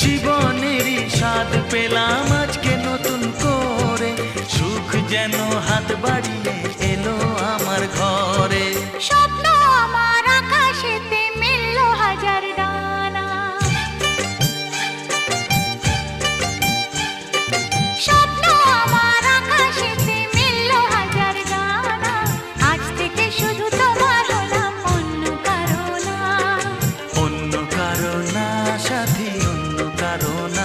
জীবনেরই স্বাদ পেলাম আজকে নতুন করে, সুখ যেন হাত বাড়িয়ে এলো আমার ঘরে। স্বপ্ন আমার আকাশেতে মেললো হাজার ডানা, স্বপ্ন আমার আকাশেতে মেললো হাজার ডানা। আজ থেকে শুধু তোমার হলাম, অন্য কারো না। অন্য কারো না সাথী, অন্য কারো না।